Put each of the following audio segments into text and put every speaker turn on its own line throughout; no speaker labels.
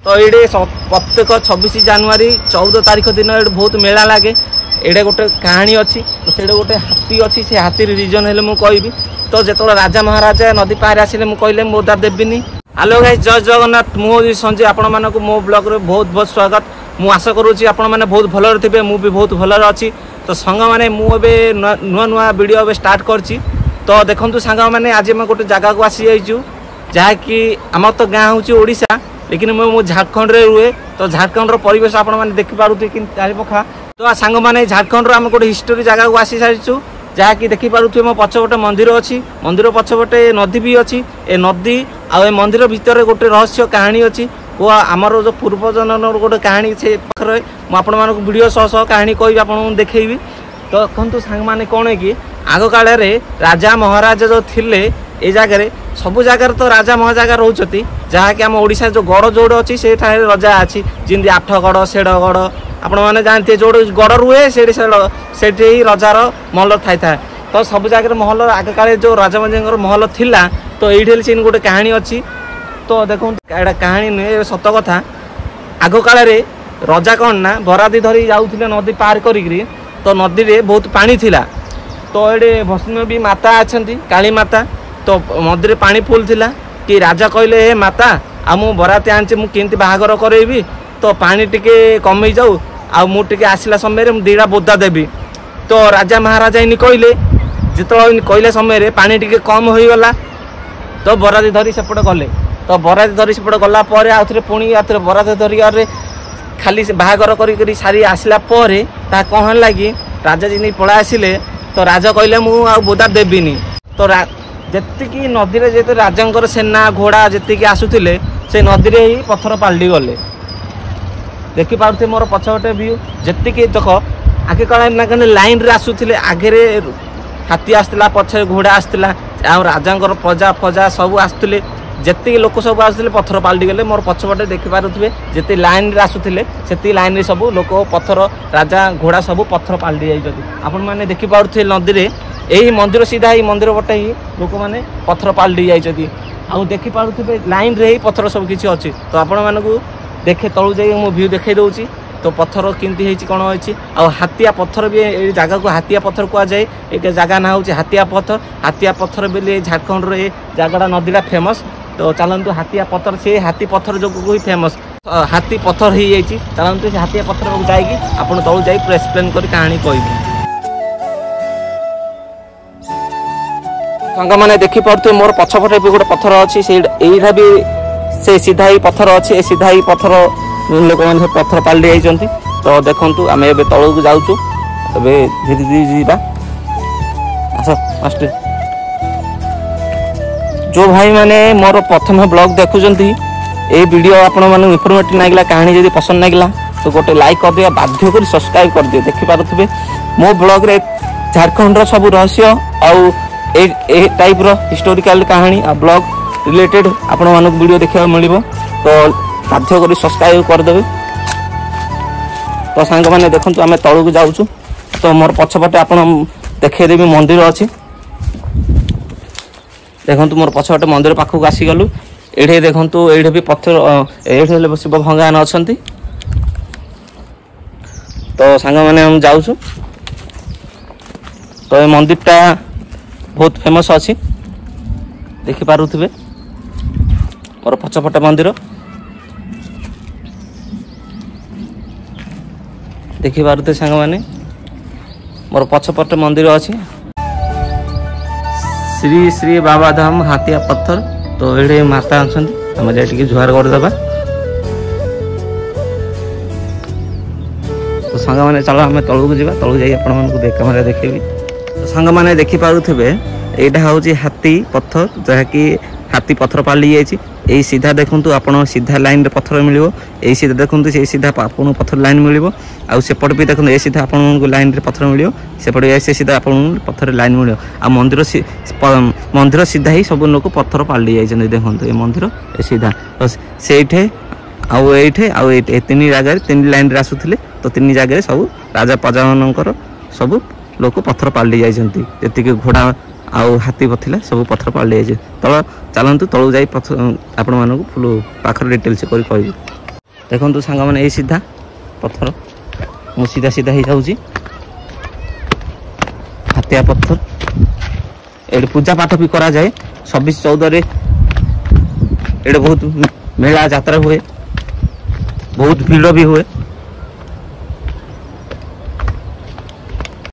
तो ये प्रत्येक 26 जनवरी 14 तारीख दिन ये बहुत मेला लगे। ये गोटे कहानी अच्छी तो से गोटे हाथी अच्छी से हाथी रिजन है मुझे कहबी। तो जो राजा महाराजा नदी पार आसिले मुझे मोदा देविनी। हेलो गाइस जय जगन्नाथ मुझे संजय आपण मानक मो ब्लॉग रे बहुत बहुत स्वागत। मु आशा करुँची आपण मैंने बहुत भल थे मुझे बहुत भल अच्छी। तो सांग मैंने मुझे नुआ नुआ वीडियो स्टार्ट करची। तो देखो सांग मैंने आज मैं गोटे जगह को आसी जाइचु जहाँकि आम तो गाँ हूँ ओडिशा लेकिन मो झारखंड रे रुए। तो झारखंड परिवेश आपण मैंने देखिपे कि चारिपखा। तो सांग मैंने झारखंड आम गोटे हिस्टोरी जगह को आसी सारी जहाँकि देखिपे मो पछपटे मंदिर अच्छी। मंदिर पछपटे नदी भी अच्छी। ए नदी आ मंदिर भितर गोटे रहस्य कहानी अच्छी वो आमर जो पूर्वजन गोटे कहानी से पाखे मुझे वीडियो सह कहानी कह आप देखी। तो कहतु सांग मैंने कौन है कि आग काल राजा महाराजा जो थिले ए जगह सबू जगार तो राजा महाराजा रोचती जहाँकि आम ओडिशा जो गड़ जोड़ अच्छी से रजा अच्छी जमी आठगड़ सेड़गड़ आपण मैंने जानते जो गड़ रुए से रजार महल थाई था। तो सब जगह महल आग काले जो राजा महाराजा महल थिला। तो ये सीन गोटे कहानी अच्छी। तो देखो एटा कहानी नुहे सत कथा। आग काल रजा कौन ना बरादी धरी जाऊे नदी पार करी। तो नदी रे बहुत पानी थिला। तो ये भस्म भी माता अच्छा काली माता। तो नदी पानी फुल थिला कि राजा कहले हे माता आ मु बराती आनी मुझे बाहागर करेबी। तो पानी टिके कमी जाऊ आ मुझे आसला समय दीटा बोदा देवी। तो राजा महाराजा इन कहले जिते कहले समय पानी टिके कम हो गला। तो बराती धरी सेपट गले। तो बराती धरी सेपट गला आउे पुणी आउे बराती धरिक खाली बाहागर कर सारी आसला कौन लगी राजा जी पड़ा आसिले। तो राजा कहले मु बोदा देविनी। तो जी नदी में जो राजा सेना घोड़ा जी आसुले से नदी में ही पत्थर पाल्टी गले। देखिपे मोर पछपटे व्यू जी देख आगे कल लाइन रे आसुले आगे हाथी आसला पछे घोड़ा आसला राजा प्रजा फजा सब आसुले जी लोक सब आसुले पत्थर पाल्टी गले। मोर पछपटे देखिपे जी लाइन रे आसुले से लाइन रे सब लोक पत्थर राजा घोड़ा सब पत्थर पाल्टी जाइछथि। आपण माने देखिपे नदी रे यही मंदिर सीधा ही मंदिर बटे ही लोक मैंने पत्थर पाल्टी जाइछथि। आउ देखिपे लाइन रे ही पत्थर सब किसी अच्छी। तो आपण मानकु देखे तलू जाई मो व्यू देखै दउची। तो पत्थर केमती होती कौन अच्छी आ हाथिया पत्थर भी ये जगह को हाथिया पत्थर कहुए। एक जगह ना हूँ हाथिया पत्थर। हाथिया पत्थर बोले झारखंड रे जगह नदीटा फेमस। तो चलतु हाथिया पत्थर से हाथी पत्थर जो ही फेमस हाथी पत्थर हो जाती। चलतु से हाथिया पत्थर को जाकि आप तलू जा पूरा एक्सप्लेन कर कहानी कह सांग मैंने देखिपे मोर पछपटे भी गोटे पत्थर अच्छी से भी से सीधा ही पत्थर अच्छे सीधा ही पत्थर लोक मैंने पत्थर पाल्टी जाइछन्ति। तो देखु आम ए तौक जाऊँ धीरे धीरे जावा आस फास्ट जो भाई मैंने मोर प्रथम ब्लॉग देखुंत ये वीडियो आपण मन इनफॉर्मेटिव लगे कहानी जब पसंद लगे तो गोटे लाइक कर दिया बाध्य कर सब्सक्राइब कर दिए। देखिपे मो ब्लॉग रे झारखंड सब रहस्य आउ ए टाइप रो हिस्टोरिकल कहानी आ ब्लॉग रिलेटेड आपण मानक वीडियो देखा मिल। तो बाध्य कर सब्सक्राइब करदे। तो सांग मैंने देखु आम तौक जाऊँ। तो मोर पछपटे आप देखदेवी मंदिर अच्छी। देखु मोर पछपटे मंदिर पाखक आसीगलु ये देखु ये भी पत्थर ये शिव भगवान अच्छा। तो सांग मैंने हम जाऊँ। तो ये मंदिरटा बहुत फेमस अच्छी देखिपे मोर पछपटे मंदिर देखिपे सांग मैंने मोर पछपटे मंदिर अच्छी श्री श्री बाबा धाम हाथिया पत्थर। तो ये माता अच्छा आम जाए जुहार करदे। तो सांग मैंने चलो आम तौक जा तौक जा देखेबी। तो सांग मैंने देखिपे यहाँ हूँ हाथी पत्थर जहाँकि हाथी पत्थर पाल्टी जाइए। यही सीधा देखूँ आप सीधा लाइन रे पत्थर मिल। यही सीधा देखूँ से सीधा आपको पत्थर लाइन मिल। आउट भी देखो ये सीधा आपको लाइन रे पत्थर मिल सेपट से सीधा आप पत्थर लाइन मिल। आ मंदिर सीधा ही सब लोग पत्थर पाल्टी जाइए। देखो ये मंदिर सीधा तो से आउे तीन जगह तीन लाइन रे आसुले। तो तीन जगह सब राजा प्रजा मान सब लोक पत्थर पाल्टी जाइए। जी घोड़ा आउ हाथी पथिला सब पत्थर पाल्टी जाइए। तो चलतु तलू जा आपण मानक फुल पाखर डिटेल्स कर। देखो सांग मैंने सीधा पत्थर मु सीधा सीधा हो जाऊँगी हाथिया पत्थर ये पूजा पाठ भी करा जाए 26-14 ये बहुत मेला यात्रा हुए बहुत भीड़ भी हुए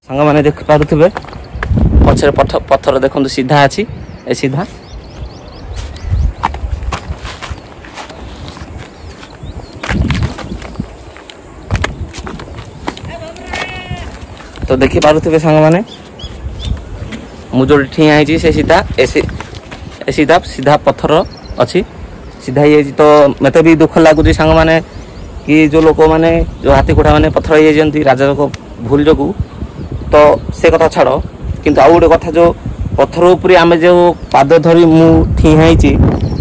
सांग मैंने देख पारे पछरे पत्थर देखो सीधा अच्छी ए सीधा तो देखी पारे सांग मैंने मुझे ठिया है से सीधा सीधा सीधा पत्थर अच्छी सीधा ही तो मत भी दुख लगुच सांग मैंने कि जो लोक मैंने जो हाथी घोड़ा मैंने पत्थर हो राजा को भूल जो तो से कथा छाड़ किंतु आउ गोटे कथा जो पत्थर उपरे आम जो पाद धरी मु ठिया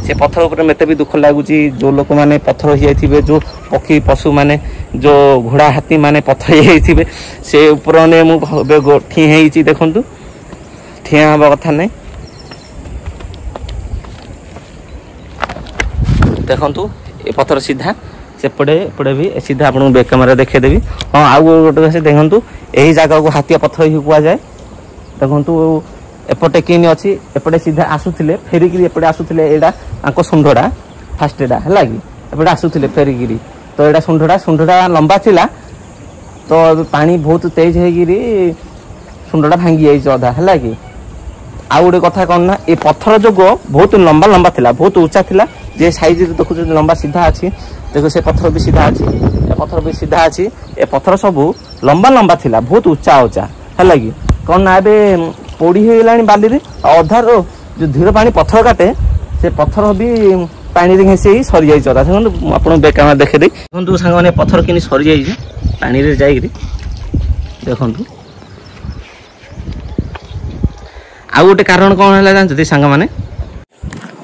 से पत्थर उपरे मत भी दुख लगुच जो लोक मैंने पत्थर हो जाइए जो पक्षी पशु माने जो घोड़ा हाथी माने पत्थर हो जाइए से ऊपर मुझे ठिया देखु ठिया हवा कथा नहीं देखु ये पत्थर सीधा सेपटे एपटे भी सीधा आपको बैक कैमेरा देखेदेवी हाँ आउ गोटे देखु यही जगह को हाथिया पत्थर ही कहुए देखु एपटे किन अच्छी एपटे सीधा आसुले फेरिकी एपटे आसुले यहाँ सुंढड़ा फास्ट एटा है कि एपटे आसुले फेरिकी तो यहाँ सुंढड़ा लंबा थिला तो पानी बहुत तेज होगी सुंढड़ा भांगी जाइए अधा है कि आउ गोटे कथा कौन ना ये पत्थर जो बहुत लंबा लंबा थिला बहुत उच्चा थिला जे साइज देखो लंबा सीधा अच्छी देखो से पत्थर भी सीधा अच्छी पत्थर भी सीधा अच्छी ए पत्थर सब लंबा लंबा थिला बहुत उच्चा उच्चा है कि कौन ना ए पोड़ी हो गला बाली अधार जो धीर पानी पत्थर काटे से पत्थर भी पानी घेसी सरी जाइए अदा देखो आप बैक कैमेरा देखेदे देखो सांग मैंने पत्थर कि सरी जाइए पानी रे जाइए देखु आउ गोटे कारण कौन है जानते सांग मैंने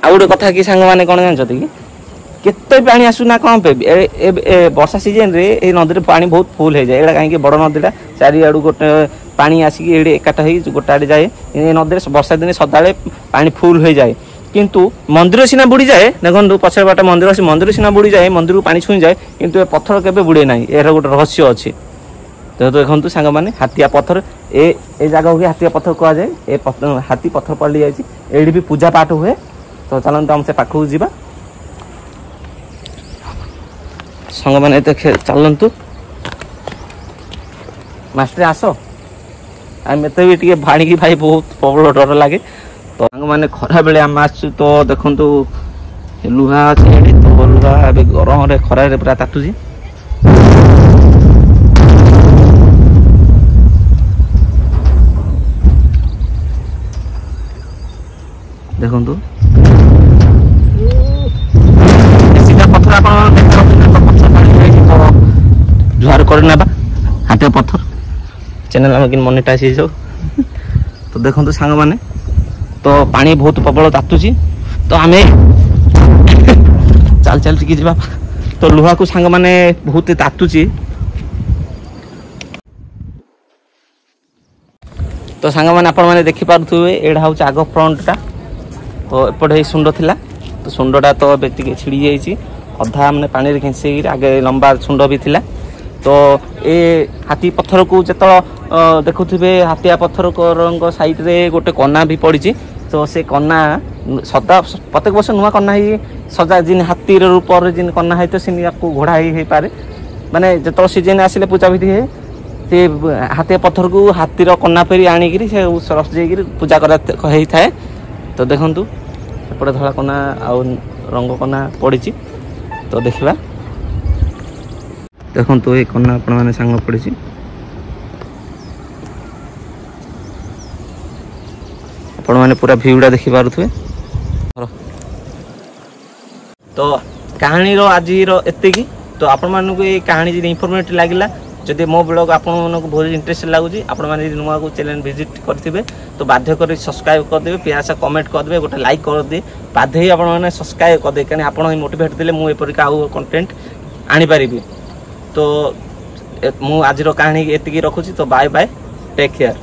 आउ गोटे कथा कि सांग मैंने कौन जानते कि केते पानी आसुना कौन पे वर्षा सीजन रे ए नदी पानी बहुत फुल हो जाए एटा कहीं बड़ नदीटा चारिआडू गोटे पानी आसिक ये एकाटा हो गोटे आड़े जाए ये नदी वर्षा दिन सदा पानी फुल हो जाए किंतु मंदिर सीना बुड़ी जाए देखो पछे बाटे मंदिर सीना बुड़ी जाए मंदिर को पानी छुई जाए किंतु पत्थर केबे बुड़े ना यार गोटे रहस्य अच्छी तो देखो सांग मैंने हाथिया पत्थर ए जगह को हाथिया पत्थर कह जाए ए हाथी पत्थर पड़ जाए ये भी पूजा पाठ हुए तो चलते हम से पाखक जावा सांग मैंने देखे चलतु मास्टर आस मत भी टे भाणी भाई बहुत प्रबल डर लगे तो सांग मैंने खरा बेले आम आसु तो देखु लुहा अच्छे तो लुहा गरम खरा पूरा तातुची देखु सीधा पत्थर आप जुआर कर हाथ पत्थर चैनल आम कि मोनेटाइज हो तो देखो सांग मैंने तो पानी बहुत प्रबल तातुची तो आम चल चल टिके जा तो लुहा को सांग मैंने बहुत तातुची तो सांग मैंने आपण मैंने देखी पारे एड़ा हूँ आग फ्रंटा तो एपटे सुंड थिला तो सुंडटा तो बेटी छिड़ी जाइए अधा मैंने पानी घिंसी आगे लंबा सुंड भी थिला तो ए हाथी पत्थर को जो देखुवे हाथिया पत्थर साइड रे गोटे कना भी पड़ी तो से कना सदा प्रत्येक वर्ष नुआ कना ही सजा जिन हाथी रूप जिन कना है तो सी घोड़ा ही पारे माने जो सीजन आसिले पूजा विधि है से हाथिया पत्थर को हाथीर कना फेरी आणिक रस जाइए पूजा कर तो देखु सेपटे धला कना आउ रंग कना पड़ी तो देखा देखो तो ये कना आपण मैंने सांग पड़ी आपण मैंने पूरा भ्यूटा देखी पारे तो कहानी आज एतिकी तो आपण मानक ये कहानी इनफॉर्मेटिव लगिला जदि मो ब्लॉग आपको बहुत इंटरेस्ट लगुच आपने नुआ को चैनल विजिट करेंगे तो बाध्य कर सब्सक्राइब करदे प्यार से कमेंट करदे गोटे लाइक करदे बाध्य ही आपने सब्सक्राइब करदे कहीं आप मोटिवेट देले मु एपरिक आउ कंटेंट आनी पारिबी तो मु आज कहानी एतिकी रखुची तो बाय बाय टेक केयर।